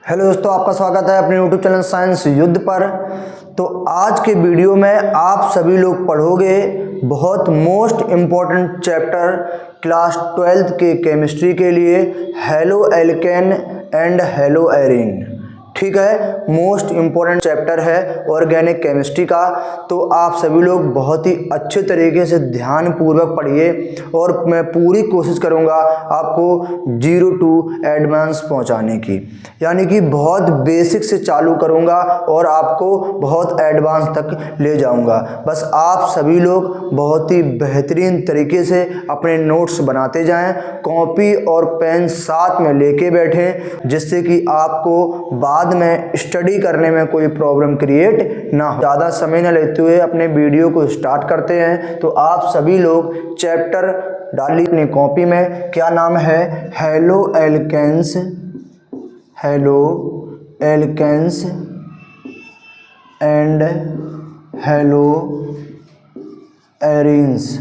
Hello दोस्तों, आपका स्वागत है अपने यूट्यूब चैनल साइंस युद्ध पर। तो आज के वीडियो में आप सभी लोग पढ़ोगे बहुत most important chapter class 12th के केमिस्ट्री के लिए, halo alkane and hello arene. ठीक है, मोस्ट इम्पॉर्टेंट चैप्टर है ऑर्गेनिक केमिस्ट्री का। तो आप सभी लोग बहुत ही अच्छे तरीके से ध्यानपूर्वक पढ़िए और मैं पूरी कोशिश करूंगा आपको 0 to एडवांस पहुंचाने की, यानी कि बहुत बेसिक से चालू करूंगा और आपको बहुत एडवांस तक ले जाऊंगा। बस आप सभी लोग बहुत ही बेहतरीन तरीके से अपने नोट्स बनाते जाएं, कॉपी और पेन साथ में लेके बैठें, जिससे कि आपको बाद में स्टडी करने में कोई प्रॉब्लम क्रिएट ना हो। ज़्यादा समय न लेते हुए अपने वीडियो को स्टार्ट करते हैं। तो आप सभी लोग चैप्टर डालिए अपनी कॉपी में। क्या नाम है? Halo alkanes, halo alkanes and halo arenes.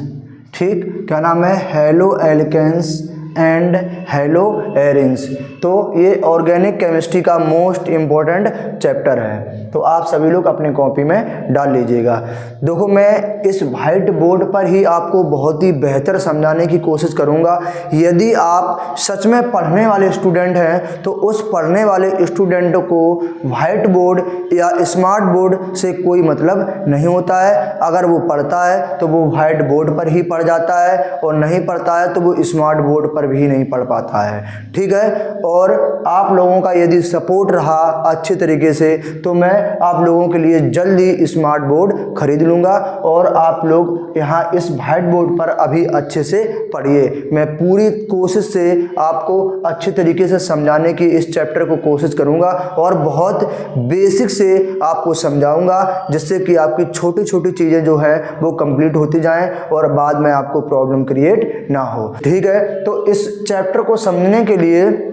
ठीक, क्या नाम है? Halo alkanes and halo arenes. तो ये ऑर्गेनिक केमिस्ट्री का मोस्ट इम्पॉर्टेंट चैप्टर है। तो आप सभी लोग अपने कॉपी में डाल लीजिएगा। देखो, मैं इस वाइट बोर्ड पर ही आपको बहुत ही बेहतर समझाने की कोशिश करूंगा। यदि आप सच में पढ़ने वाले स्टूडेंट हैं तो उस पढ़ने वाले स्टूडेंट को वाइट बोर्ड या स्मार्ट बोर्ड से कोई मतलब नहीं होता है। अगर वो पढ़ता है तो वो वाइट बोर्ड पर ही पढ़ जाता है, और नहीं पढ़ता है तो वो स्मार्ट बोर्ड पर भी नहीं पढ़ पाता है। ठीक है, और आप लोगों का यदि सपोर्ट रहा अच्छे तरीके से तो मैं आप लोगों के लिए जल्दी स्मार्ट बोर्ड खरीद लूँगा और आप लोग यहाँ इस वाइट बोर्ड पर अभी अच्छे से पढ़िए। मैं पूरी कोशिश से आपको अच्छे तरीके से समझाने की इस चैप्टर को कोशिश करूँगा और बहुत बेसिक से आपको समझाऊँगा, जिससे कि आपकी छोटी छोटी चीज़ें जो है वो कंप्लीट होती जाएं और बाद में आपको प्रॉब्लम क्रिएट ना हो। ठीक है, तो इस चैप्टर को समझने के लिए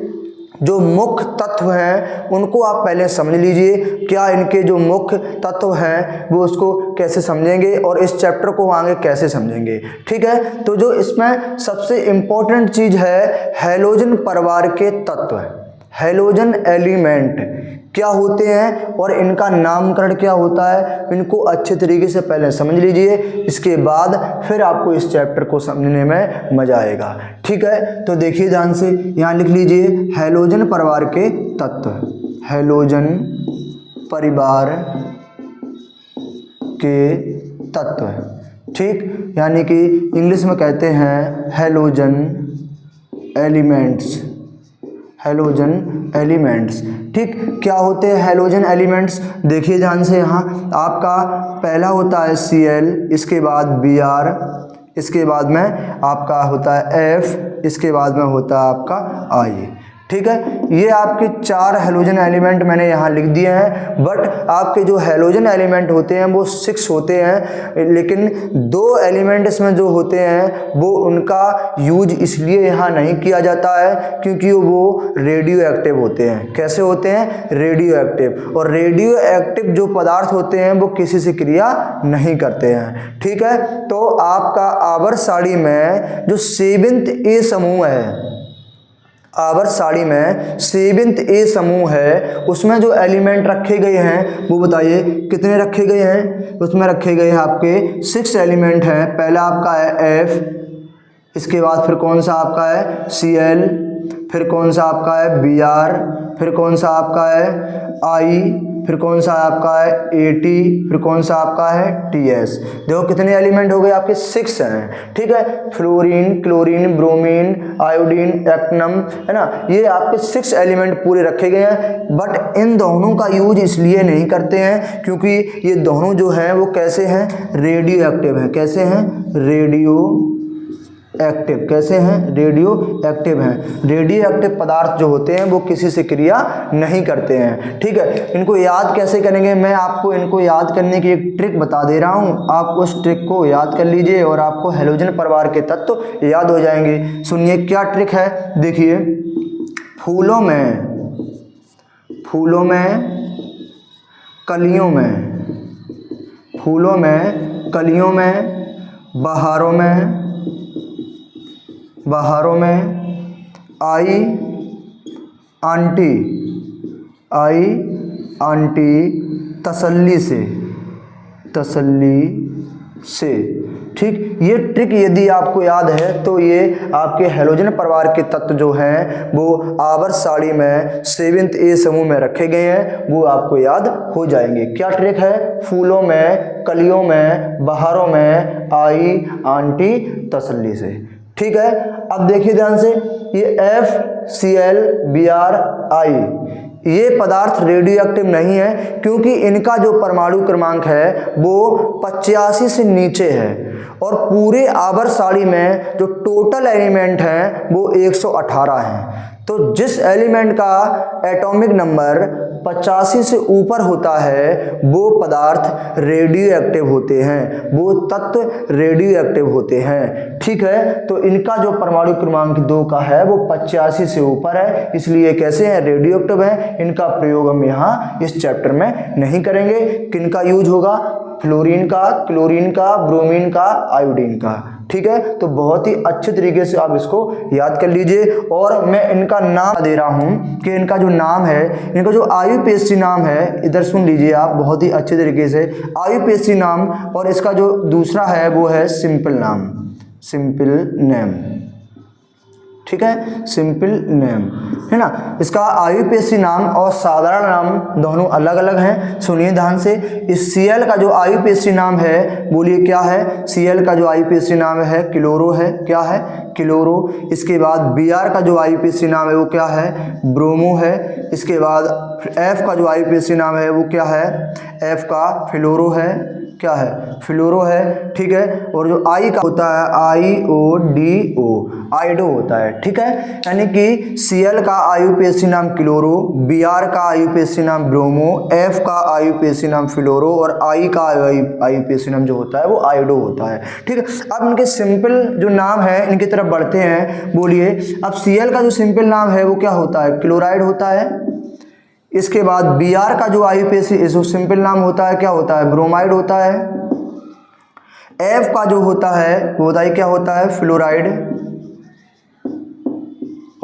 जो मुख्य तत्व हैं उनको आप पहले समझ लीजिए। क्या इनके जो मुख्य तत्व हैं वो उसको कैसे समझेंगे और इस चैप्टर को आगे कैसे समझेंगे। ठीक है, तो जो इसमें सबसे इम्पोर्टेंट चीज़ है, हैलोजन परिवार के तत्व, हैलोजन एलिमेंट क्या होते हैं और इनका नामकरण क्या होता है, इनको अच्छे तरीके से पहले समझ लीजिए। इसके बाद फिर आपको इस चैप्टर को समझने में मजा आएगा। ठीक है, तो देखिए ध्यान से, यहाँ लिख लीजिए हैलोजन परिवार के तत्व, हैलोजन परिवार के तत्व। ठीक, यानी कि इंग्लिश में कहते हैं हैलोजन एलिमेंट्स, हैलोजन एलिमेंट्स। ठीक, क्या होते हैं हैलोजन एलिमेंट्स? देखिए ध्यान से, यहाँ आपका पहला होता है Cl, इसके बाद Br, इसके बाद में आपका होता है F, इसके बाद में होता है आपका I। ठीक है, ये आपके 4 हैलोजन एलिमेंट मैंने यहाँ लिख दिए हैं। बट आपके जो हैलोजन एलिमेंट होते हैं वो 6 होते हैं, लेकिन 2 एलिमेंट इसमें जो होते हैं वो उनका यूज इसलिए यहाँ नहीं किया जाता है क्योंकि वो रेडियो एक्टिव होते हैं। कैसे होते हैं? Radio active. और रेडियो एक्टिव जो पदार्थ होते हैं वो किसी से क्रिया नहीं करते हैं। ठीक है, तो आपका आवर्त सारणी में जो 7th A समूह है, आवर्त सारणी में 7th A समूह है, उसमें जो एलिमेंट रखे गए हैं वो बताइए कितने रखे गए हैं? उसमें रखे गए हैं आपके 6 एलिमेंट हैं। पहला आपका है F, इसके बाद फिर कौन सा आपका है? Cl, फिर कौन सा आपका है? Br, फिर कौन सा आपका है? I, फिर कौन सा आपका है? At, फिर कौन सा आपका है? Ts। देखो कितने एलिमेंट हो गए आपके? 6 हैं। ठीक है, फ्लोरीन, क्लोरीन, ब्रोमीन, आयोडीन, एक्टिनम, है ना, ये आपके 6 एलिमेंट पूरे रखे गए हैं। बट इन दोनों का यूज इसलिए नहीं करते हैं क्योंकि ये दोनों जो हैं वो कैसे हैं? रेडियो एक्टिव हैं। कैसे हैं? Radio active. कैसे हैं? रेडियो एक्टिव हैं। रेडियो एक्टिव पदार्थ जो होते हैं वो किसी से क्रिया नहीं करते हैं। ठीक है, इनको याद कैसे करेंगे? मैं आपको इनको याद करने की एक ट्रिक बता दे रहा हूँ, आप उस ट्रिक को याद कर लीजिए और आपको हैलोजन परिवार के तत्व याद हो जाएंगे। सुनिए क्या ट्रिक है। देखिए, फूलों में कलियों में, फूलों में कलियों में, बहारों में, आई आंटी आई आंटी तसल्ली से। ठीक, ये ट्रिक यदि आपको याद है तो ये आपके हैलोजन परिवार के तत्व जो हैं वो आवर्त सारणी में 7th A समूह में रखे गए हैं, वो आपको याद हो जाएंगे। क्या ट्रिक है? फूलों में, कलियों में, बहारों में, आई आंटी तसल्ली से। ठीक है, अब देखिए ध्यान से, ये FCl, Br, I ये पदार्थ रेडियो एक्टिव नहीं है क्योंकि इनका जो परमाणु क्रमांक है वो 85 से नीचे है और पूरे आवर्त सारणी में जो टोटल एलिमेंट हैं वो 118 हैं। तो जिस एलिमेंट का एटॉमिक नंबर 85 से ऊपर होता है वो पदार्थ रेडियो एक्टिव होते हैं, वो तत्व रेडियो एक्टिव होते हैं। ठीक है, तो इनका जो परमाणु क्रमांक 2 का है वो 85 से ऊपर है, इसलिए कैसे हैं? रेडियो एक्टिव है। इनका प्रयोग हम यहाँ इस चैप्टर में नहीं करेंगे। किनका यूज होगा? फ्लोरीन का, क्लोरीन का, ब्रोमीन का, आयोडीन का। ठीक है, तो बहुत ही अच्छे तरीके से आप इसको याद कर लीजिए। और मैं इनका नाम दे रहा हूं कि इनका जो नाम है, इनका जो IUPAC नाम है, इधर सुन लीजिए आप बहुत ही अच्छे तरीके से। IUPAC नाम और इसका जो दूसरा है वो है सिंपल नाम, सिंपल नेम। ठीक है, सिंपल नेम है ना। इसका IUPAC नाम और साधारण नाम दोनों अलग अलग हैं। सुनिए ध्यान से, इस Cl का जो IUPAC नाम है, बोलिए क्या है? Cl का जो IUPAC नाम है क्लोरो है। क्या है? क्लोरो। इसके बाद Br का जो IUPAC नाम है वो क्या है? ब्रोमो है। इसके बाद F का जो IUPAC नाम है वो क्या है? F का फ्लोरो है। क्या है? फ्लोरो है। ठीक है, और जो I का होता है IODO, आइडो होता है। ठीक है, यानी कि Cl का IUPAC नाम क्लोरो, Br का IUPAC नाम ब्रोमो, F का IUPAC नाम फ्लोरो और I का IUPAC नाम जो होता है वो आइडो होता है। ठीक है, अब इनके सिंपल जो नाम है इनकी तरफ बढ़ते हैं। बोलिए, अब Cl का जो सिंपल नाम है वो क्या होता है? क्लोराइड होता है। इसके बाद Br का जो IUPAC जो सिंपल नाम होता है क्या होता है? ब्रोमाइड होता है। F का जो होता है वो बताइए क्या होता है? फ्लोराइड।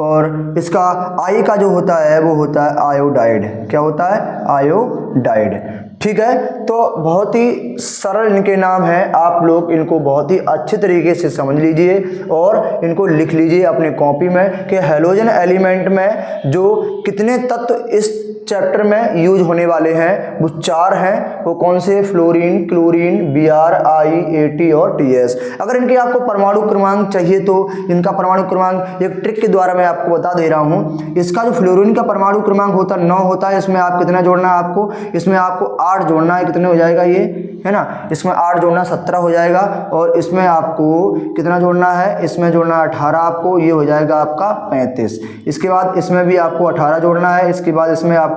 और इसका I का जो होता है वो होता है आयोडाइड। क्या होता है? आयोडाइड। ठीक है, तो बहुत ही सरल इनके नाम हैं, आप लोग इनको बहुत ही अच्छे तरीके से समझ लीजिए और इनको लिख लीजिए अपने कॉपी में कि हैलोजन एलिमेंट में जो कितने तत्व इस चैप्टर में यूज होने वाले हैं वो 4 हैं। वो कौन से? Fluorine, chlorine, Br, I, AT और TS। अगर इनके आपको परमाणु क्रमांक चाहिए तो इनका परमाणु क्रमांक एक ट्रिक के द्वारा मैं आपको बता दे रहा हूँ। इसका जो फ्लोरीन का परमाणु क्रमांक होता है 9 होता है। इसमें आप कितना जोड़ना है? आपको इसमें आपको 8 जोड़ना है। कितने हो जाएगा ये, है ना? इसमें 8 जोड़ना 17 हो जाएगा और इसमें आपको कितना जोड़ना है? इसमें जोड़ना 18 आपको, ये हो जाएगा आपका 35। इसके बाद इसमें भी आपको 18 जोड़ना है। इसके बाद इसमें आपको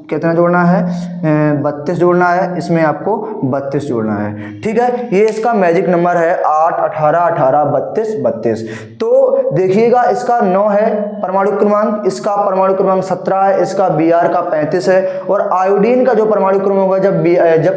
कितना जोड़ना है? 32 जोड़ना है। इसमें आपको 32 जोड़ना है। ठीक है, ये इसका मैजिक नंबर है 8, 18, 18, 32, 32। तो देखिएगा, इसका 9 है परमाणु क्रमांक, इसका परमाणु क्रमांक 17 है, इसका Br का 35 है और आयोडीन का जो परमाणु क्रमांक होगा जब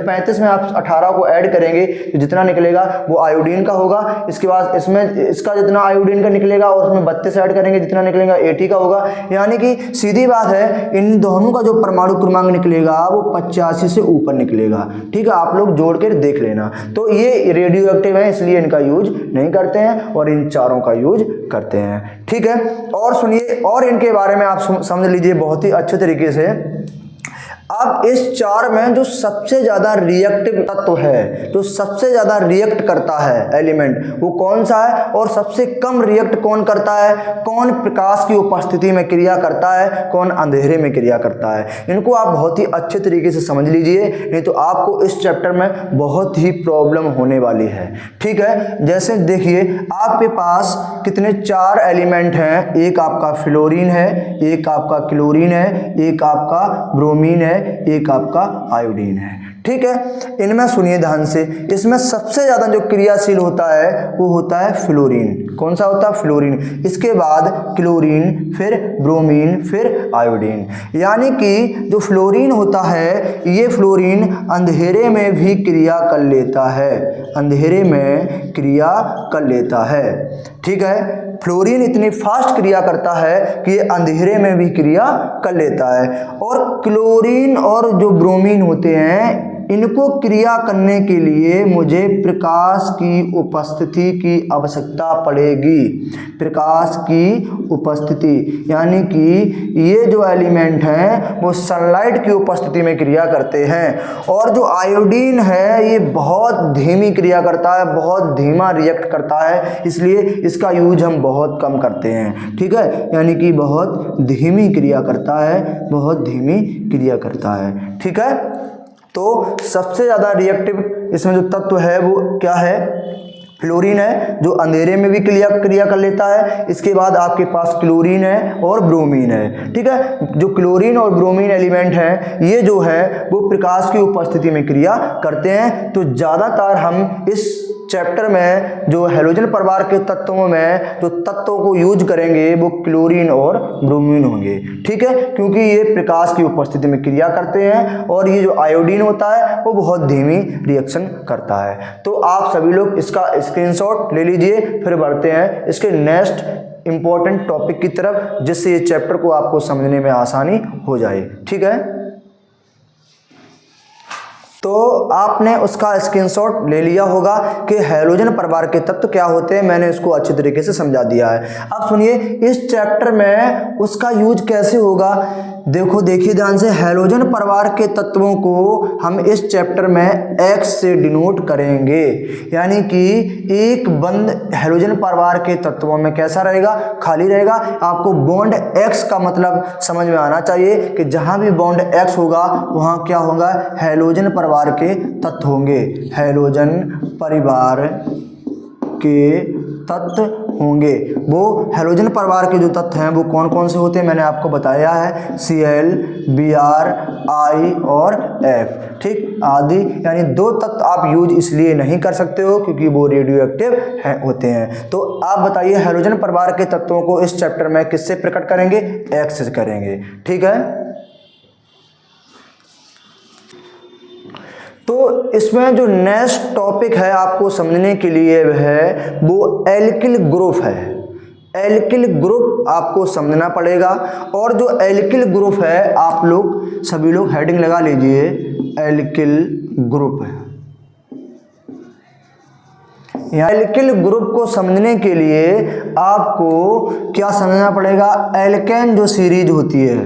35 में आप 18 को ऐड करेंगे तो जितना निकलेगा वो आयोडीन का होगा। इसके बाद इसमें इसका जितना आयोडीन का निकलेगा और उसमें 32 ऐड करेंगे जितना निकलेगा AT का होगा। यानी कि सीधी बात है, इन दोनों का जो परमाणु क्रमांक निकलेगा वो 85 से ऊपर निकलेगा। ठीक है, आप लोग जोड़ कर देख लेना। तो ये रेडियो एक्टिव है इसलिए इनका यूज नहीं करते हैं और इन चारों का यूज करते हैं। ठीक है, और सुनिए, और इनके बारे में आप समझ लीजिए बहुत ही अच्छे तरीके से। अब इस 4 में जो सबसे ज्यादा रिएक्टिव तत्व है, जो सबसे ज्यादा रिएक्ट करता है एलिमेंट, वो कौन सा है? और सबसे कम रिएक्ट कौन करता है? कौन प्रकाश की उपस्थिति में क्रिया करता है, कौन अंधेरे में क्रिया करता है? इनको आप बहुत ही अच्छे तरीके से समझ लीजिए, नहीं तो आपको इस चैप्टर में बहुत ही प्रॉब्लम होने वाली है। ठीक है, जैसे देखिए आपके पास कितने 4 एलिमेंट हैं। एक आपका फ्लोरीन है, एक आपका क्लोरीन है, एक आपका ब्रोमीन है, एक आपका आयोडीन है। ठीक है, इनमें सुनिए ध्यान से, इसमें सबसे ज्यादा जो क्रियाशील होता है वो होता है फ्लोरीन। कौन सा होता है? फ्लोरीन। इसके बाद क्लोरीन, फिर ब्रोमीन, फिर आयोडीन। यानी कि जो फ्लोरीन होता है ये फ्लोरीन अंधेरे में भी क्रिया कर लेता है, अंधेरे में क्रिया कर लेता है। ठीक है, फ्लोरीन इतनी फास्ट क्रिया करता है कि ये अंधेरे में भी क्रिया कर लेता है। और क्लोरीन और जो ब्रोमीन होते हैं, इनको क्रिया करने के लिए मुझे प्रकाश की उपस्थिति की आवश्यकता पड़ेगी। प्रकाश की उपस्थिति, यानी कि ये जो एलिमेंट हैं वो सनलाइट की उपस्थिति में क्रिया करते हैं। और जो आयोडीन है ये बहुत धीमी क्रिया करता है, बहुत धीमा रिएक्ट करता है, इसलिए इसका यूज हम बहुत कम करते हैं। ठीक है, यानी कि बहुत धीमी क्रिया करता है, बहुत धीमी क्रिया करता है। ठीक है, तो सबसे ज़्यादा रिएक्टिव इसमें जो तत्व है वो क्या है? फ्लोरीन है, जो अंधेरे में भी क्रिया कर लेता है। इसके बाद आपके पास क्लोरीन है और ब्रोमीन है। ठीक है, जो क्लोरीन और ब्रोमीन एलिमेंट हैं ये जो है वो प्रकाश की उपस्थिति में क्रिया करते हैं। तो ज़्यादातर हम इस चैप्टर में जो हैलोजन परिवार के तत्वों में जो तत्वों को यूज करेंगे वो क्लोरीन और ब्रोमीन होंगे। ठीक है, क्योंकि ये प्रकाश की उपस्थिति में क्रिया करते हैं और ये जो आयोडीन होता है वो बहुत धीमी रिएक्शन करता है। तो आप सभी लोग इसका स्क्रीनशॉट ले लीजिए, फिर बढ़ते हैं इसके नेक्स्ट इंपॉर्टेंट टॉपिक की तरफ, जिससे ये चैप्टर को आपको समझने में आसानी हो जाए। ठीक है, तो आपने उसका स्क्रीनशॉट ले लिया होगा कि हैलोजन परिवार के तत्व क्या होते हैं। मैंने इसको अच्छे तरीके से समझा दिया है। अब सुनिए इस चैप्टर में उसका यूज कैसे होगा। देखिए ध्यान से, हैलोजन परिवार के तत्वों को हम इस चैप्टर में X से डिनोट करेंगे, यानी कि एक बंद हैलोजन परिवार के तत्वों में कैसा रहेगा? खाली रहेगा। आपको बॉन्ड X का मतलब समझ में आना चाहिए कि जहां भी बॉन्ड X होगा वहां क्या होगा? हैलोजन परिवार के तत्व होंगे। हैलोजन परिवार के तत्व होंगे। वो हैलोजन परिवार के जो तत्व हैं वो कौन कौन से होते हैं मैंने आपको बताया है, Cl, Br, I और F। ठीक, आदि, यानी दो तत्व आप यूज इसलिए नहीं कर सकते हो क्योंकि वो रेडियो एक्टिव होते हैं। तो आप बताइए हैलोजन परिवार के तत्वों को इस चैप्टर में किससे प्रकट करेंगे? X से करेंगे। ठीक है, तो इसमें जो नेक्स्ट टॉपिक है आपको समझने के लिए है वो एल्किल ग्रुप है। एल्किल ग्रुप आपको समझना पड़ेगा। और जो एल्किल ग्रुप है आप लोग सभी लोग हेडिंग लगा लीजिए, एल्किल ग्रुप है। यहाँ एल्किल ग्रुप को समझने के लिए आपको क्या समझना पड़ेगा? एल्केन जो सीरीज होती है,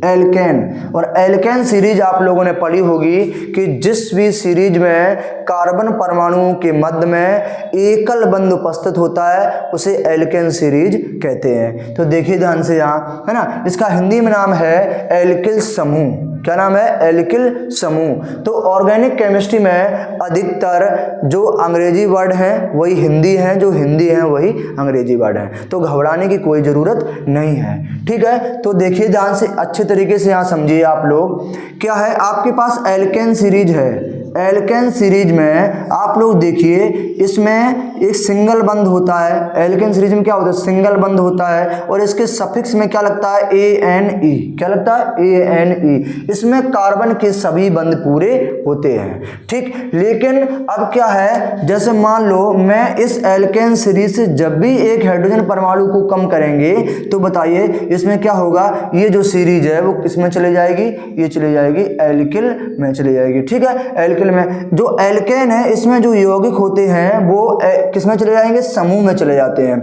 एल्केन, और एल्केन सीरीज आप लोगों ने पढ़ी होगी कि जिस भी सीरीज में कार्बन परमाणुओं के मध्य में एकल बंध उपस्थित होता है उसे एल्केन सीरीज कहते हैं। तो देखिए ध्यान से यहाँ, है ना, इसका हिंदी में नाम है एल्किल समूह। क्या नाम है? एल्किल समूह। तो ऑर्गेनिक केमिस्ट्री में अधिकतर जो अंग्रेजी वर्ड हैं वही हिंदी हैं, जो हिंदी हैं वही अंग्रेजी वर्ड हैं। तो घबराने की कोई ज़रूरत नहीं है। ठीक है, तो देखिए ध्यान से, अच्छे तरीके से यहाँ समझिए आप लोग। क्या है, आपके पास एल्केन सीरीज है। एल्केन सीरीज में आप लोग देखिए इसमें एक सिंगल बंध होता है। एल्केन सीरीज में क्या होता है? सिंगल बंध होता है। और इसके सफिक्स में क्या लगता है? ANE। क्या लगता है? ANE। इसमें कार्बन के सभी बंध पूरे होते हैं। ठीक, लेकिन अब क्या है, जैसे मान लो मैं इस एल्केन सीरीज से जब भी एक हाइड्रोजन परमाणु को कम करेंगे तो बताइए इसमें क्या होगा? ये जो सीरीज है वो किस में चले जाएगी? ये चली जाएगी एल्किल में चली जाएगी। ठीक है, एल्किल में। जो एल्केन है इसमें जो यौगिक होते हैं वो किस में चले जाएंगे? समूह में चले जाते हैं।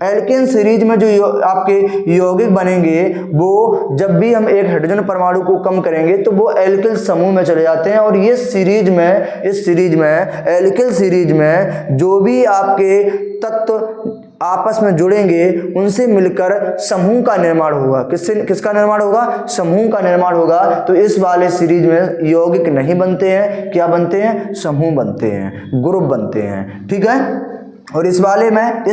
एल्केन सीरीज में जो आपके यौगिक बनेंगे वो जब भी हम एक हाइड्रोजन परमाणु को कम करेंगे तो वो एल्किल समूह में चले जाते हैं। और ये सीरीज में, इस सीरीज में, एल्किल सीरीज में जो भी आपके तत्व आपस में जुड़ेंगे उनसे मिलकर समूह का निर्माण होगा। किसका निर्माण होगा? समूह का निर्माण होगा। तो इस वाले सीरीज में यौगिक नहीं बनते हैं, क्या बनते हैं? समूह बनते हैं, ग्रुप बनते हैं। ठीक है, और इस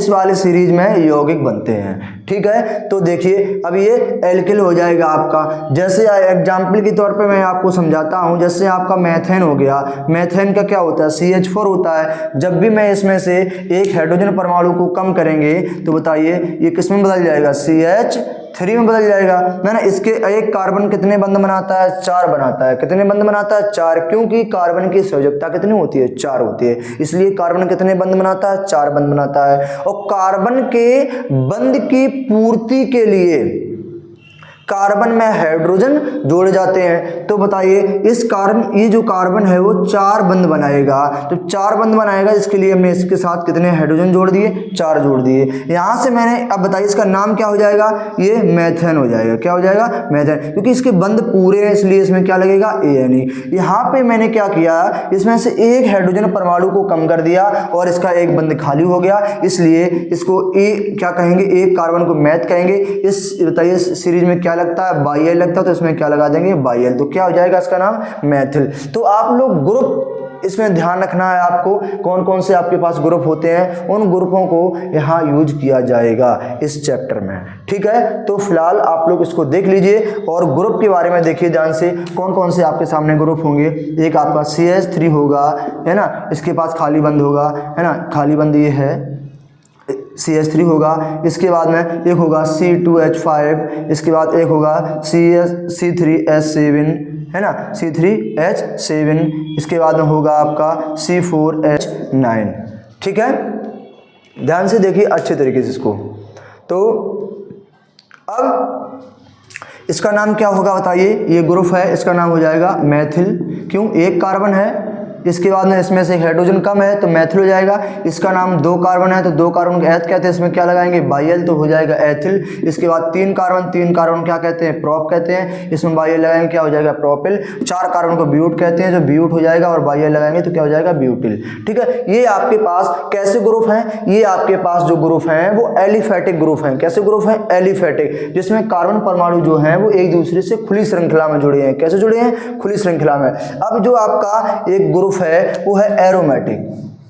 वाले सीरीज में यौगिक बनते हैं। ठीक है, तो देखिए अब ये एल्किल हो जाएगा आपका। जैसे एग्जाम्पल के तौर पे मैं आपको समझाता हूँ, जैसे आपका मैथेन हो गया। मैथेन का क्या होता है? CH4 होता है। जब भी मैं इसमें से एक हाइड्रोजन परमाणु को कम करेंगे तो बताइए ये किस में बदल जाएगा? 3 में बदल जाएगा ना। इसके एक कार्बन कितने बंध बनाता है? 4 बनाता है। कितने बंध बनाता है? 4, क्योंकि कार्बन की संयोजकता कितनी होती है? 4 होती है, इसलिए कार्बन कितने बंध बनाता है? 4 बंध बनाता है। और कार्बन के बंध की पूर्ति के लिए कार्बन में हाइड्रोजन जोड़े जाते हैं। तो बताइए इस कार्बन, ये जो कार्बन है वो 4 बंध बनाएगा। तो 4 बंध बनाएगा, इसके लिए हमने इसके साथ कितने हाइड्रोजन जोड़ दिए? 4 जोड़ दिए। यहाँ से मैंने, अब बताइए इसका नाम क्या हो जाएगा? ये मेथेन हो जाएगा। क्या हो जाएगा? मेथेन, क्योंकि इसके बंध पूरे हैं इसलिए इसमें क्या लगेगा? ANE। यहाँ पे मैंने क्या किया, इसमें से एक हाइड्रोजन परमाणु को कम कर दिया और इसका एक बंध खाली हो गया, इसलिए इसको क्या कहेंगे? एक कार्बन को मैथ कहेंगे। इस बताइए सीरीज में क्या लगता है? बाई लगता है, तो इसमें क्या लगा देंगे? बाई। तो क्या हो जाएगा इसका नाम? मेथिल। तो आप लोग ग्रुप इसमें ध्यान रखना है आपको, कौन कौन से आपके पास ग्रुप होते हैं, उन ग्रुपों को यहाँ यूज किया जाएगा इस चैप्टर में। ठीक है, तो फिलहाल आप लोग इसको देख लीजिए और ग्रुप के बारे में देखिए ध्यान से, कौन कौन से आपके सामने ग्रुप होंगे। एक आपका CH3 होगा, है ना, इसके पास खाली बंध होगा, है ना, खाली बंध ये है CH3 होगा। इसके बाद में एक होगा C2H5, इसके बाद एक होगा C3H7, है ना, C3H7, इसके बाद में होगा आपका C4H9। ठीक है, ध्यान से देखिए अच्छे तरीके से इसको। तो अब इसका नाम क्या होगा बताइए? ये ग्रुप है, इसका नाम हो जाएगा मेथिल। क्यों? एक कार्बन है, इसके बाद में इसमें से हाइड्रोजन कम है तो मेथिल हो जाएगा। इसका नाम 2 कार्बन है तो 2 कार्बन को एथ कहते हैं, इसमें क्या लगाएंगे? बाई, तो हो जाएगा एथिल। इसके बाद 3 कार्बन क्या कहते हैं? प्रोप कहते हैं, इसमें बाई लगाएंगे, क्या हो जाएगा? प्रोपिल। 4 कार्बन को ब्यूट कहते हैं, जो ब्यूट हो जाएगा, और बाई लगाएंगे तो क्या हो जाएगा? ब्यूटिल। ठीक है, ये आपके पास कैसे ग्रुप हैं? ये आपके पास जो ग्रुप हैं वो एलिफेटिक ग्रुप हैं। कैसे ग्रुप हैं? एलिफेटिक, जिसमें कार्बन परमाणु जो हैं वो एक दूसरे से खुली श्रृंखला में जुड़े हैं। कैसे जुड़े हैं? खुली श्रृंखला में। अब जो आपका एक ग्रुप है वो है एरोमेटिक।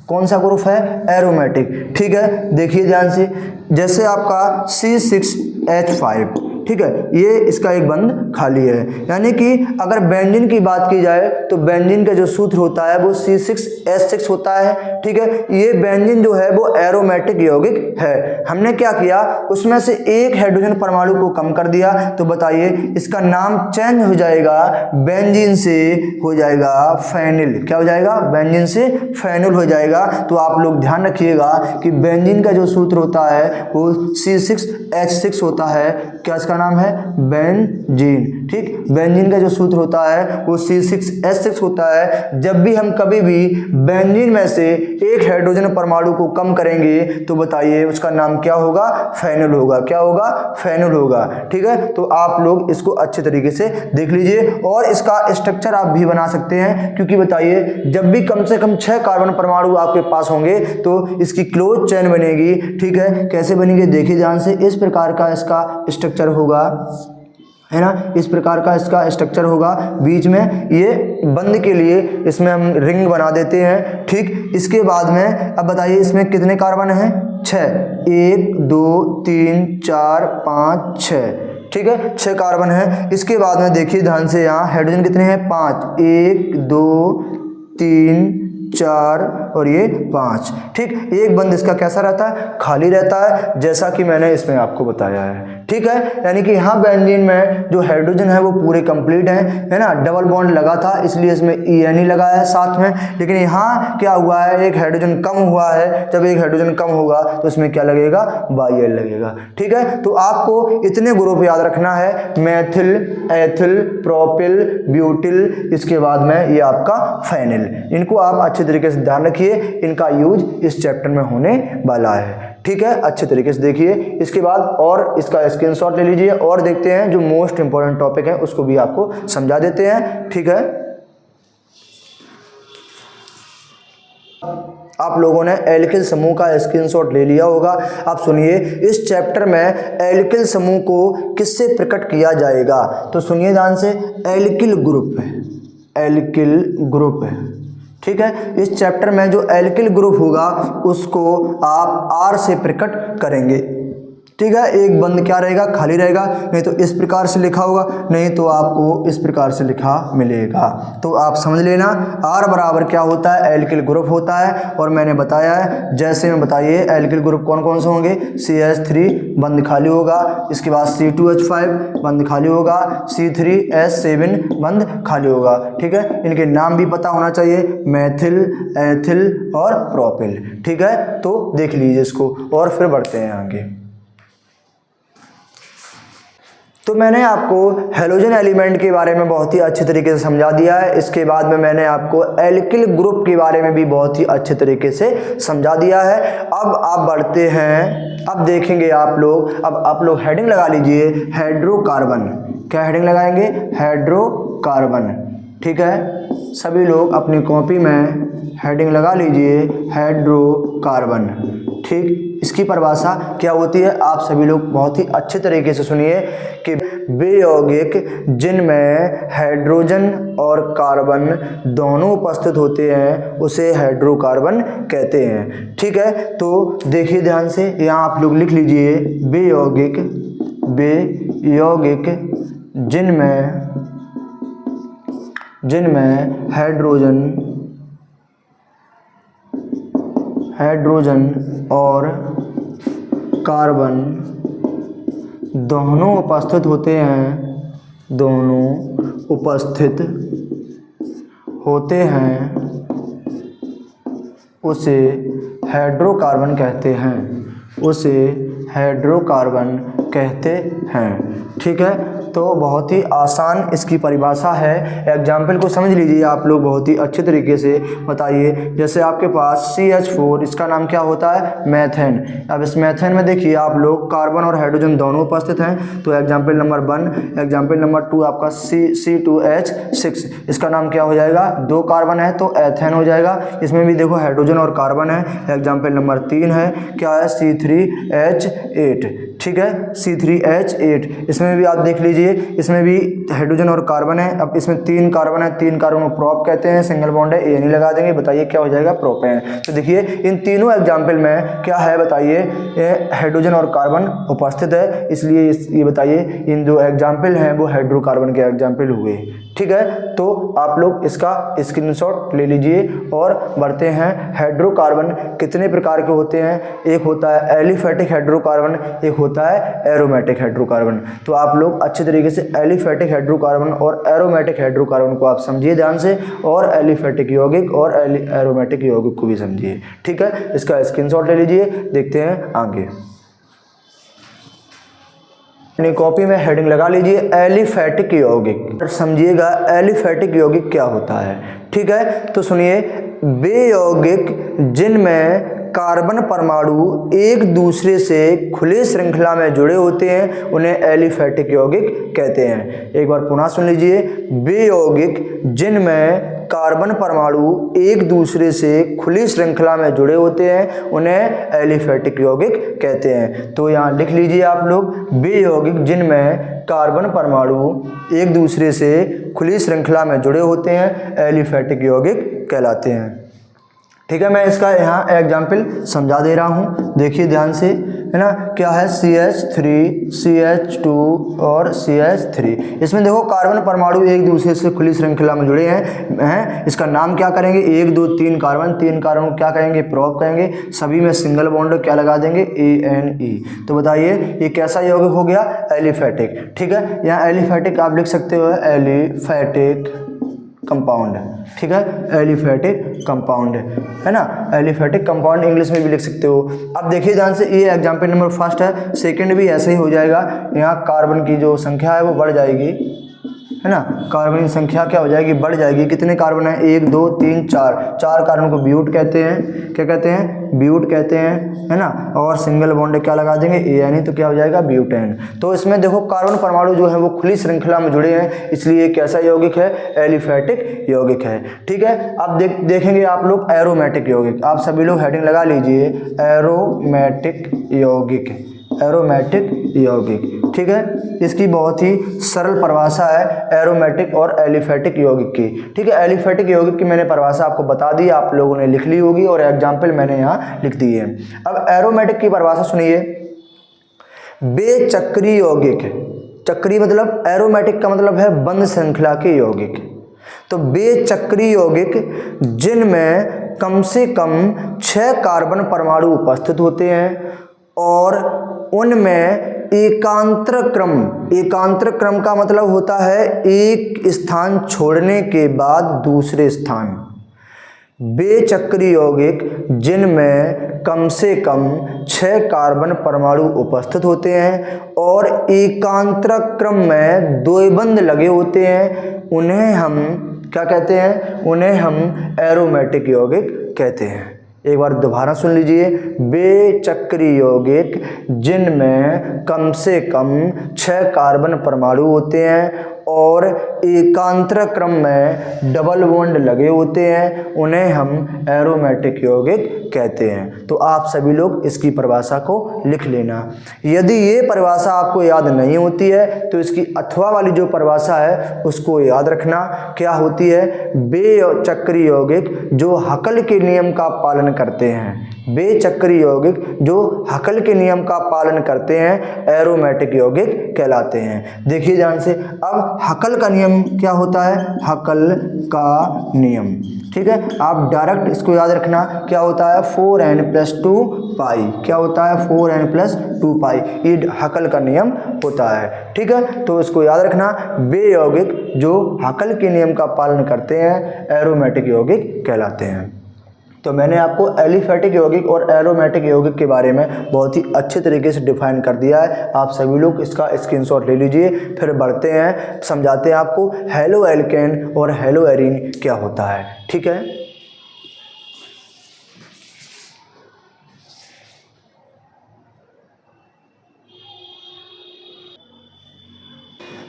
कौन सा ग्रुप है? एरोमेटिक। ठीक है, देखिए ध्यान से, जैसे आपका C6H5, ठीक है, ये इसका एक बंध खाली है, यानी कि अगर बेंजीन की बात की जाए तो बेंजीन का जो सूत्र होता है वो C6H6 होता है। ठीक है, ये बेंजीन जो है वो एरोमेटिक यौगिक है। हमने क्या किया, उसमें से एक हाइड्रोजन परमाणु को कम कर दिया, तो बताइए इसका नाम चेंज हो जाएगा, बेंजीन से हो जाएगा फेनिल। क्या हो जाएगा? बेंजीन से फेनिल हो जाएगा। तो आप लोग ध्यान रखिएगा कि बेंजीन का जो सूत्र होता है वो C6H6 होता है। क्या इसका नाम है? बेंजीन। ठीक, बेंजीन का जो सूत्र होता है वो C6H6 होता है। जब भी हम कभी भी बेंजीन में से एक हाइड्रोजन परमाणु को कम करेंगे तो बताइए उसका नाम क्या होगा? फेनिल होगा। क्या होगा? फेनिल होगा। ठीक है, तो आप लोग इसको अच्छे तरीके से देख लीजिए और इसका स्ट्रक्चर आप भी बना सकते हैं, क्योंकि बताइए जब भी कम से कम 6 कार्बन परमाणु आपके पास होंगे तो इसकी क्लोज चेन बनेगी। ठीक है, कैसे बनेगी? देखिए ध्यान से, इस प्रकार का इसका स्ट्रक्चर होगा, है ना, इस प्रकार का इसका स्ट्रक्चर होगा। बीच में ये बंद के लिए इसमें हम रिंग बना देते हैं। ठीक, इसके बाद में अब बताइए इसमें कितने कार्बन हैं? 6। 1 2 3 4 5 6। ठीक है, 6 कार्बन है। इसके बाद में देखिए ध्यान से, यहाँ हाइड्रोजन कितने हैं? 5। 1 2 3 4 और ये 5। ठीक, एक बंद इसका कैसा रहता है? खाली रहता है, जैसा कि मैंने इसमें आपको बताया है। ठीक है, यानी कि यहाँ बेंजीन में जो हाइड्रोजन है वो पूरे कंप्लीट है ना, डबल बॉन्ड लगा था इसलिए इसमें ENE लगा है साथ में। लेकिन यहाँ क्या हुआ है? एक हाइड्रोजन कम हुआ है। जब एक हाइड्रोजन कम होगा तो इसमें क्या लगेगा? बाई लगेगा। ठीक है, तो आपको इतने ग्रुप याद रखना है, मेथिल, एथिल, प्रोपिल, ब्यूटिल, इसके बाद में ये आपका फेनिल। इनको आप अच्छे तरीके से ध्यान रखिए, इनका यूज इस चैप्टर में होने वाला है। ठीक है, अच्छे तरीके से देखिए। इसके बाद और इसका स्क्रीनशॉट ले लीजिए और देखते हैं जो मोस्ट इंपॉर्टेंट टॉपिक है उसको भी आपको समझा देते हैं। ठीक है, आप लोगों ने एल्किल समूह का स्क्रीनशॉट ले लिया होगा। आप सुनिए, इस चैप्टर में एल्किल समूह को किससे प्रकट किया जाएगा? तो सुनिए ध्यान से, एल्किल ग्रुप है, एल्किल ग्रुप है। ठीक है, इस चैप्टर में जो एल्किल ग्रुप होगा उसको आप R से प्रकट करेंगे। ठीक है, एक बंद क्या रहेगा, खाली रहेगा, नहीं तो इस प्रकार से लिखा होगा, नहीं तो आपको इस प्रकार से लिखा मिलेगा। तो आप समझ लेना R बराबर क्या होता है, एल्किल ग्रुप होता है। और मैंने बताया है, जैसे में बताइए एल्किल ग्रुप कौन कौन से होंगे, CH3 बंद खाली होगा, इसके बाद C2H5 बंद खाली होगा, C3H7 बंद खाली होगा। ठीक है, इनके नाम भी पता होना चाहिए, मैथिल, एथिल और प्रोपिल। ठीक है, तो देख लीजिए इसको और फिर बढ़ते हैं आगे। तो मैंने आपको हेलोजन एलिमेंट के बारे में बहुत ही अच्छे तरीके से समझा दिया है। इसके बाद में मैंने आपको एल्किल ग्रुप के बारे में भी बहुत ही अच्छे तरीके से समझा दिया है। अब आप बढ़ते हैं, अब देखेंगे आप लोग, अब आप लोग हेडिंग लगा लीजिए हाइड्रोकार्बन। क्या हेडिंग लगाएंगे, हाइड्रोकार्बन। ठीक है, सभी लोग अपनी कॉपी में हेडिंग लगा लीजिए हाइड्रोकार्बन। ठीक, इसकी परिभाषा क्या होती है आप सभी लोग बहुत ही अच्छे तरीके से सुनिए कि वे यौगिक जिनमें हाइड्रोजन और कार्बन दोनों उपस्थित होते हैं उसे हाइड्रोकार्बन कहते हैं। ठीक है, तो देखिए ध्यान से, यहाँ आप लोग लिख लीजिए वे यौगिक जिनमें हाइड्रोजन और कार्बन दोनों उपस्थित होते हैं उसे हाइड्रोकार्बन कहते हैं। ठीक है, तो बहुत ही आसान इसकी परिभाषा है। एग्जाम्पल को समझ लीजिए आप लोग बहुत ही अच्छे तरीके से बताइए। जैसे आपके पास CH4, इसका नाम क्या होता है, मैथेन। अब इस मैथेन में देखिए आप लोग कार्बन और हाइड्रोजन दोनों उपस्थित हैं, तो एग्जाम्पल नंबर 1। एग्जाम्पल नंबर 2 आपका C2H6, इसका नाम क्या हो जाएगा, 2 कार्बन है तो एथेन हो जाएगा। इसमें भी देखो हाइड्रोजन और कार्बन है। एग्जाम्पल नंबर 3 है, क्या है, C3H8। ठीक है, C3H8, इसमें भी आप देख लीजिए, इसमें भी हाइड्रोजन और कार्बन है। अब इसमें 3 कार्बन है, 3 कार्बन को प्रोप कहते हैं, सिंगल बॉन्ड है, AN लगा देंगे, बताइए क्या हो जाएगा, प्रोपेन। तो देखिए इन तीनों एग्जाम्पल में क्या है, बताइए हाइड्रोजन और कार्बन उपस्थित है, इसलिए ये बताइए इन जो एग्जाम्पल हैं वो हाइड्रोकार्बन के एग्जाम्पल हुए। ठीक है, तो आप लोग इसका स्क्रीनशॉट ले लीजिए और बढ़ते हैं। हाइड्रोकार्बन कितने प्रकार के होते हैं, एक होता है एलिफैटिक हाइड्रोकार्बन, एक होता है एरोमेटिक हाइड्रोकार्बन। तो आप लोग अच्छे तरीके से एलिफैटिक हाइड्रोकार्बन और एरोमेटिक हाइड्रोकार्बन को आप समझिए ध्यान से, और एलिफैटिक यौगिक और एरोमेटिक यौगिक को भी समझिए। ठीक है, इसका स्क्रीनशॉट ले लीजिए, देखते हैं आगे। अपनी कॉपी में हेडिंग लगा लीजिए एलिफैटिक यौगिक। समझिएगा एलिफैटिक यौगिक क्या होता है। ठीक है, तो सुनिए, वे यौगिक जिनमें कार्बन परमाणु एक दूसरे से खुली श्रृंखला में जुड़े होते हैं उन्हें एलिफैटिक यौगिक कहते हैं। एक बार पुनः सुन लीजिए, वे यौगिक जिनमें कार्बन परमाणु एक दूसरे से खुली श्रृंखला में जुड़े होते हैं उन्हें एलिफैटिक यौगिक कहते हैं। तो यहाँ लिख लीजिए आप लोग, वे यौगिक जिनमें कार्बन परमाणु एक दूसरे से खुली श्रृंखला में जुड़े होते हैं एलिफैटिक यौगिक कहलाते हैं। ठीक है, मैं इसका यहाँ एग्जाम्पल समझा दे रहा हूँ, देखिए ध्यान से, है ना। क्या है, CH3, CH2 और CH3। इसमें देखो कार्बन परमाणु एक दूसरे से खुली श्रृंखला में जुड़े हैं। इसका नाम क्या करेंगे, 1 2 3 कार्बन, 3 कार्बन को क्या कहेंगे, प्रोप कहेंगे। सभी में सिंगल बॉन्ड क्या लगा देंगे, ANE। तो बताइए ये कैसा यौगिक हो गया, एलिफैटिक। ठीक है, यहाँ एलिफैटिक आप लिख सकते हो एलिफैटिक कंपाउंड। ठीक है, एलिफैटिक कंपाउंड, है ना, एलिफैटिक कंपाउंड इंग्लिश में भी लिख सकते हो। अब देखिए ध्यान से, ये एग्जाम्पल नंबर 1 है, सेकंड भी ऐसे ही हो जाएगा। यहाँ कार्बन की जो संख्या है वो बढ़ जाएगी, है ना, कार्बन की संख्या क्या हो जाएगी, बढ़ जाएगी। कितने कार्बन है, 1 2 3 4, 4 कार्बन को ब्यूट कहते हैं। क्या कहते हैं, ब्यूट कहते हैं, है ना। और सिंगल बॉन्ड क्या लगा देंगे, ANE, तो क्या हो जाएगा, ब्यूटेन। तो इसमें देखो कार्बन परमाणु जो है वो खुली श्रृंखला में जुड़े हैं, इसलिए कैसा यौगिक है, एलिफैटिक यौगिक है। ठीक है, अब देखेंगे आप लोग एरोमेटिक यौगिक। आप सभी लोग हेडिंग लगा लीजिए एरोमेटिक यौगिक, एरोमेटिक यौगिक। ठीक है, इसकी बहुत ही सरल परिभाषा है एरोमेटिक और एलिफैटिक यौगिक की। ठीक है, एलिफैटिक यौगिक की मैंने परिभाषा आपको बता दी, आप लोगों ने लिख ली होगी और एग्जाम्पल मैंने यहाँ लिख दी है। अब एरोमेटिक की परिभाषा सुनिए, बेचक्री यौगिक, चक्री मतलब एरोमेटिक का मतलब है बंद श्रृंखला के यौगिक, तो बेचक्री यौगिक जिनमें कम से कम 6 कार्बन परमाणु उपस्थित होते हैं और उनमें एकांतर क्रम का मतलब होता है एक स्थान छोड़ने के बाद दूसरे स्थान। बेचक्री यौगिक जिनमें कम से कम 6 कार्बन परमाणु उपस्थित होते हैं और एकांतर क्रम में द्विबंध लगे होते हैं, उन्हें हम क्या कहते हैं? उन्हें हम एरोमेटिक यौगिक कहते हैं। एक बार दोबारा सुन लीजिए, बेचक्री यौगिक जिनमें कम से कम 6 कार्बन परमाणु होते हैं और एकांतर क्रम में डबल बॉन्ड लगे होते हैं, उन्हें हम एरोमेटिक यौगिक कहते हैं। तो आप सभी लोग इसकी परिभाषा को लिख लेना। यदि ये परिभाषा आपको याद नहीं होती है तो इसकी अथवा वाली जो परिभाषा है उसको याद रखना। क्या होती है? बेचक्री यौगिक जो हकल के नियम का पालन करते हैं, बेचक्री यौगिक जो हकल के नियम का पालन करते हैं एरोमेटिक यौगिक कहलाते हैं। देखिए ध्यान से, अब हकल का नियम क्या होता है? हकल का नियम, ठीक है, आप डायरेक्ट इसको याद रखना। क्या होता है? 4n+2 पाई। क्या होता है? 4n+2 पाई। ये हकल का नियम होता है, ठीक है, तो इसको याद रखना। बे यौगिक जो हकल के नियम का पालन करते हैं एरोमेटिक यौगिक कहलाते हैं। तो मैंने आपको एलिफैटिक यौगिक और एरोमेटिक यौगिक के बारे में बहुत ही अच्छे तरीके से डिफाइन कर दिया है। आप सभी लोग इसका स्क्रीनशॉट ले लीजिए, फिर बढ़ते हैं, समझाते हैं आपको हेलो एल्केन और हेलो एरीन क्या होता है, ठीक है।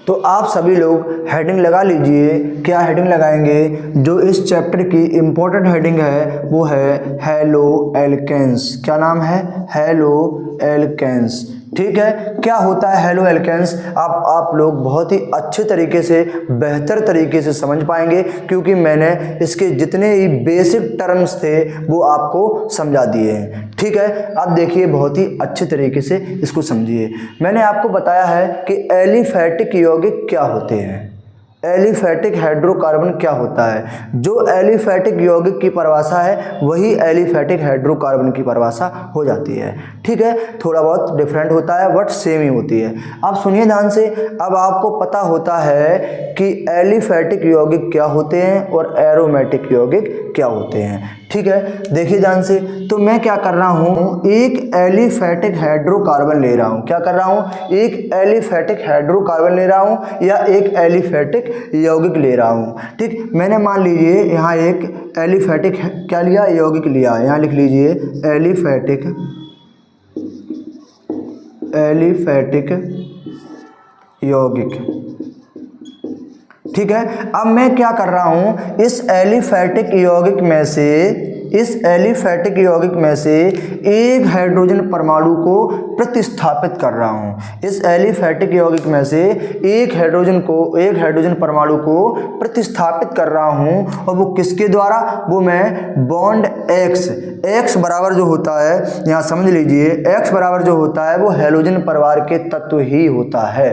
तो आप सभी लोग हेडिंग लगा लीजिए। क्या हेडिंग लगाएंगे? जो इस चैप्टर की इम्पोर्टेंट हेडिंग है वो है हेलो एल्केन्स। क्या नाम है? हेलो एल्केन्स, ठीक है। क्या होता है हेलो एल्केन्स? आप लोग बहुत ही अच्छे तरीके से, बेहतर तरीके से समझ पाएंगे क्योंकि मैंने इसके जितने ही बेसिक टर्म्स थे वो आपको समझा दिए हैं, ठीक है। अब देखिए बहुत ही अच्छे तरीके से इसको समझिए। मैंने आपको बताया है कि एलिफैटिक यौगिक क्या होते हैं, एलिफैटिक हाइड्रोकार्बन क्या होता है। जो एलिफैटिक यौगिक की परिभाषा है वही एलिफैटिक हाइड्रोकार्बन की परिभाषा हो जाती है, ठीक है। थोड़ा बहुत डिफरेंट होता है बट सेम ही होती है। अब सुनिए ध्यान से, अब आपको पता होता है कि एलिफैटिक यौगिक क्या होते हैं और एरोमेटिक यौगिक क्या होते हैं, ठीक है। देखिए ध्यान से, तो मैं क्या कर रहा हूँ, एक एलिफैटिक हाइड्रोकार्बन ले रहा हूँ। क्या कर रहा हूँ? एक एलिफैटिक हाइड्रोकार्बन ले रहा हूँ या एक एलिफैटिक यौगिक ले रहा हूँ, ठीक। मैंने मान लीजिए यहाँ एक एलिफैटिक क्या लिया? यौगिक लिया। यहाँ लिख लीजिए एलिफैटिक यौगिक, ठीक है। अब मैं क्या कर रहा हूं, इस एलिफैटिक यौगिक में से एक हाइड्रोजन परमाणु को प्रतिस्थापित कर रहा हूं। इस एलिफैटिक यौगिक में से एक हाइड्रोजन परमाणु को प्रतिस्थापित कर रहा हूं और वो किसके द्वारा? वो मैं बॉन्ड एक्स बराबर जो होता है, यहाँ समझ लीजिए, एक्स बराबर जो होता है वो हैलोजन परिवार के तत्व ही होता है।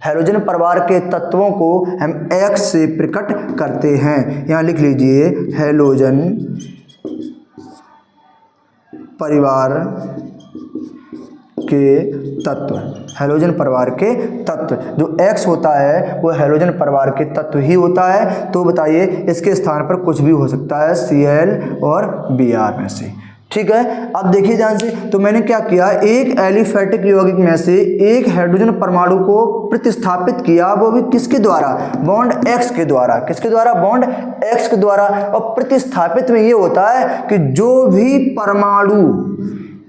हैलोजन परिवार के तत्वों को हम X से प्रकट करते हैं। यहाँ लिख लीजिए हैलोजन परिवार के तत्व, हैलोजन परिवार के तत्व जो X होता है वो हैलोजन परिवार के तत्व ही होता है। तो बताइए इसके स्थान पर कुछ भी हो सकता है Cl और Br में से, ठीक है। अब देखिए ध्यान से, तो मैंने क्या किया, एक एलिफैटिक यौगिक में से एक हाइड्रोजन परमाणु को प्रतिस्थापित किया, वो भी किसके द्वारा? बॉन्ड X के द्वारा। किसके द्वारा? बॉन्ड X के द्वारा। और प्रतिस्थापित में ये होता है कि जो भी परमाणु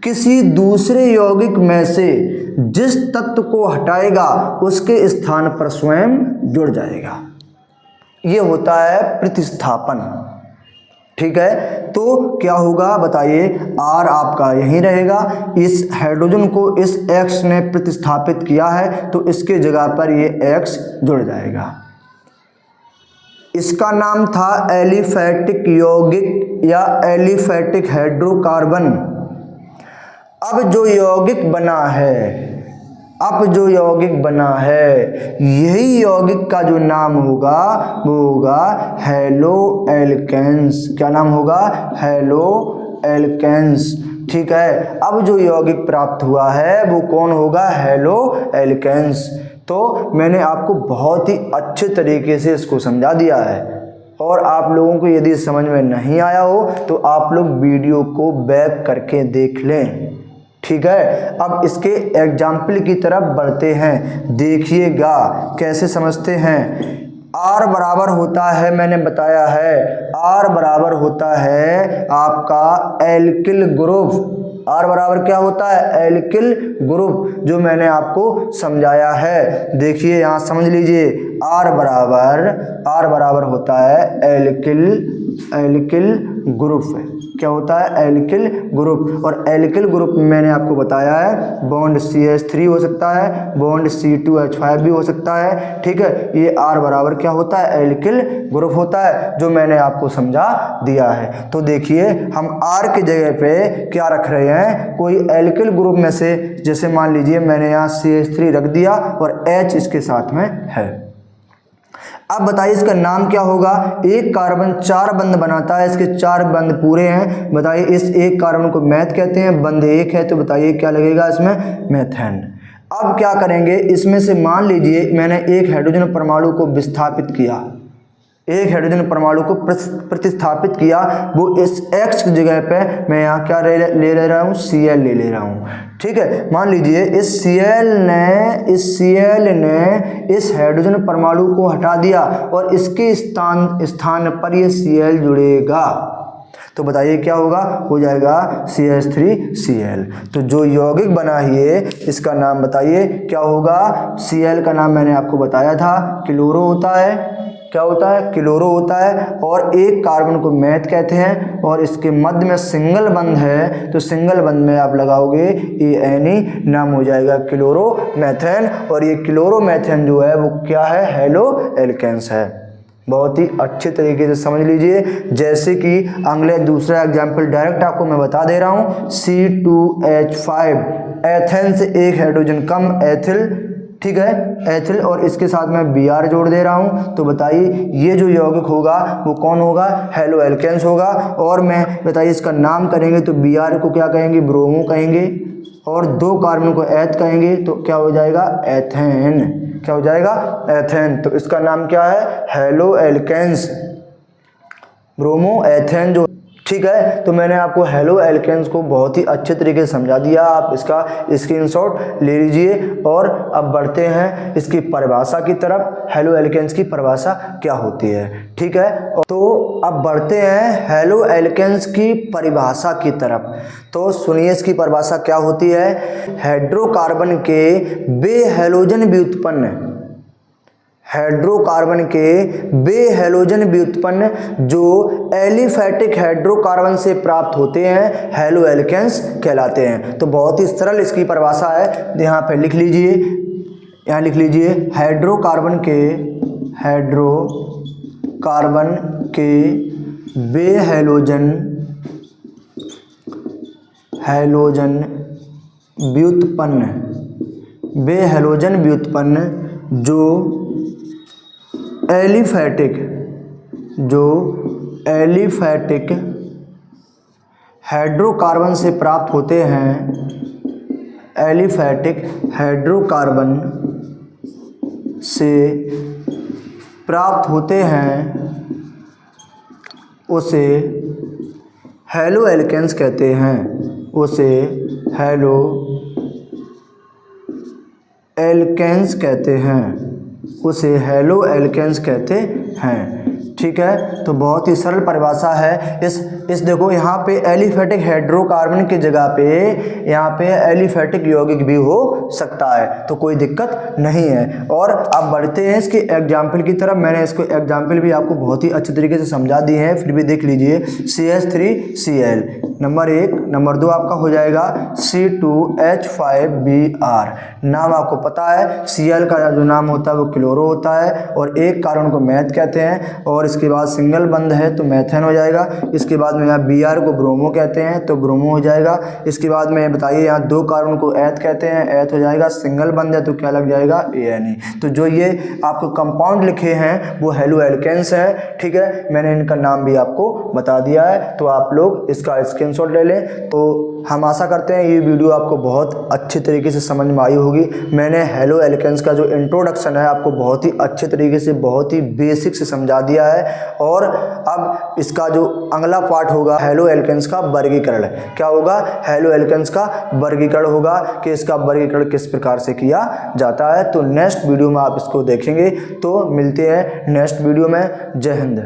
किसी दूसरे यौगिक में से जिस तत्व को हटाएगा उसके स्थान पर स्वयं जुड़ जाएगा, ये होता है प्रतिस्थापन, ठीक है। तो क्या होगा बताइए? R आपका यहीं रहेगा, इस हाइड्रोजन को इस X ने प्रतिस्थापित किया है तो इसके जगह पर ये X जुड़ जाएगा। इसका नाम था एलिफैटिक यौगिक या एलिफैटिक हाइड्रोकार्बन। अब जो यौगिक बना है अब जो यौगिक बना है यही यौगिक का जो नाम होगा वो होगा हैलो एल्केन्स। क्या नाम होगा? Halo alkanes. ठीक है, अब जो यौगिक प्राप्त हुआ है वो कौन होगा? Halo alkanes. तो मैंने आपको बहुत ही अच्छे तरीके से इसको समझा दिया है, और आप लोगों को यदि समझ में नहीं आया हो तो आप लोग वीडियो को बैक करके देख लें। ठीक है, अब इसके एग्जाम्पल की तरफ बढ़ते हैं, देखिएगा कैसे समझते हैं। R बराबर होता है, मैंने बताया है R बराबर होता है आपका एल्किल ग्रुप। R बराबर क्या होता है? एल्किल ग्रुप, जो मैंने आपको समझाया है। देखिए यहाँ समझ लीजिए, R बराबर होता है एल्किल ग्रुप। क्या होता है? Alkyl group. और एल्किल ग्रुप में मैंने आपको बताया है बॉन्ड CH3 हो सकता है, बॉन्ड C2H5 भी हो सकता है। ठीक है, ये R बराबर क्या होता है? एल्किल ग्रुप होता है, जो मैंने आपको समझा दिया है। तो देखिए हम R की जगह पे क्या रख रहे हैं, कोई एल्किल ग्रुप में से, जैसे मान लीजिए मैंने यहाँ CH3 रख दिया और H इसके साथ में है। अब बताइए इसका नाम क्या होगा? एक कार्बन 4 बंध बनाता है, इसके 4 बंध पूरे हैं। बताइए इस एक कार्बन को मैथ कहते हैं, बंध 1 है, तो बताइए क्या लगेगा इसमें? मेथेन। अब क्या करेंगे, इसमें से मान लीजिए मैंने एक हाइड्रोजन परमाणु को विस्थापित किया, एक हाइड्रोजन परमाणु को प्रतिस्थापित किया, वो इस X की जगह पे मैं यहाँ क्या ले रहा हूँ? Cl ले रहा हूँ। ठीक है, मान लीजिए इस Cl ने इस हाइड्रोजन परमाणु को हटा दिया और इसके स्थान पर ये Cl जुड़ेगा, तो बताइए क्या होगा? हो जाएगा CH3Cl। तो जो यौगिक बना है इसका नाम बताइए क्या होगा? Cl का नाम मैंने आपको बताया था क्लोरो होता है। क्या होता है? क्लोरो होता है। और एक कार्बन को मैथ कहते हैं, और इसके मध्य में सिंगल बंध है, तो सिंगल बंध में आप लगाओगे ANE, नाम हो जाएगा क्लोरोमेथेन। और ये क्लोरोमेथेन जो है वो क्या है? हैलो एल्केन्स है। बहुत ही अच्छे तरीके से समझ लीजिए। जैसे कि अगले दूसरा एग्जाम्पल डायरेक्ट आपको मैं बता दे रहा हूँ, C2H5, एथेन से एक हाइड्रोजन कम, एथिल। ठीक है, एथिल, और इसके साथ मैं Br जोड़ दे रहा हूँ, तो बताइए ये जो यौगिक होगा वो कौन होगा? हैलो एल्केन्स होगा। और मैं बताइए इसका नाम करेंगे तो Br को क्या कहेंगे? ब्रोमो कहेंगे, और 2 कार्बन को एथ कहेंगे, तो क्या हो जाएगा? एथेन। क्या हो जाएगा? एथेन। तो इसका नाम क्या है? हैलो एल्केन्स, ब्रोमो एथेन जो। ठीक है, तो मैंने आपको हैलो एल्केन्स को बहुत ही अच्छे तरीके से समझा दिया। आप इसका स्क्रीनशॉट ले लीजिए। और अब बढ़ते हैं इसकी परिभाषा की तरफ। हैलो एल्केन्स की परिभाषा क्या होती है? ठीक है, तो अब बढ़ते हैं हैलो एल्केन्स की परिभाषा की तरफ। तो सुनिए इसकी परिभाषा क्या होती है। हाइड्रोकार्बन के वे हैलोजन व्युत्पन्न, हाइड्रोकार्बन के वे हैलोजन व्युत्पन्न जो एलिफैटिक हाइड्रोकार्बन से प्राप्त होते हैं हैलो एल्केन्स कहलाते हैं। तो बहुत ही सरल इसकी परिभाषा है, यहाँ पे लिख लीजिए, यहाँ लिख लीजिए हाइड्रोकार्बन के वे हैलोजन व्युत्पन्न जो एलिफैटिक हाइड्रोकार्बन से प्राप्त होते हैं, एलिफैटिक हाइड्रोकार्बन से प्राप्त होते हैं, उसे हैलो एल्केन्स कहते हैं, उसे हैलो एल्केन्स कहते हैं, उसे हैलो एल्केन्स कहते हैं। ठीक है, तो बहुत ही सरल परिभाषा है। इस देखो यहाँ पे एलिफैटिक हाइड्रोकार्बन की जगह पे यहाँ पे एलिफैटिक यौगिक भी हो सकता है, तो कोई दिक्कत नहीं है। और अब बढ़ते हैं इसके एग्जाम्पल की तरफ। मैंने इसको एग्जाम्पल भी आपको बहुत ही अच्छे तरीके से समझा दिए हैं, फिर भी देख लीजिए। CH3Cl नंबर 1, नंबर 2 आपका हो जाएगा C2H5Br। नाम आपको पता है, Cl का जो नाम होता है वो क्लोरो होता है, और एक कार्बन को मैथ कहते हैं, और इसके बाद सिंगल बंध है तो मेथेन हो जाएगा। इसके बाद बाद में यहाँ Br को ब्रोमो कहते हैं तो ब्रोमो हो जाएगा। इसके बाद में बताइए यहाँ 2 कार्बन को एथ कहते हैं, एथ हो जाएगा। सिंगल बंद है तो क्या लग जाएगा Ane। तो जो ये आपको कंपाउंड लिखे हैं वो हेलो एल्केन्स है, ठीक है। मैंने इनका नाम भी आपको बता दिया है, तो आप लोग इसका स्क्रीनशॉट ले लें। तो हम आशा करते हैं ये वीडियो आपको बहुत अच्छे तरीके से समझ में आई होगी। मैंने हेलो एल्केन्स का जो इंट्रोडक्शन है आपको बहुत ही अच्छे तरीके से, बहुत ही बेसिक से समझा दिया है। और अब इसका जो अगला पार्ट होगा हेलो एल्केन्स का वर्गीकरण। क्या होगा? हेलो एल्केन्स का वर्गीकरण होगा कि इसका वर्गीकरण किस प्रकार से किया जाता है। तो नेक्स्ट वीडियो में आप इसको देखेंगे। तो मिलते हैं नेक्स्ट वीडियो में। जय हिंद।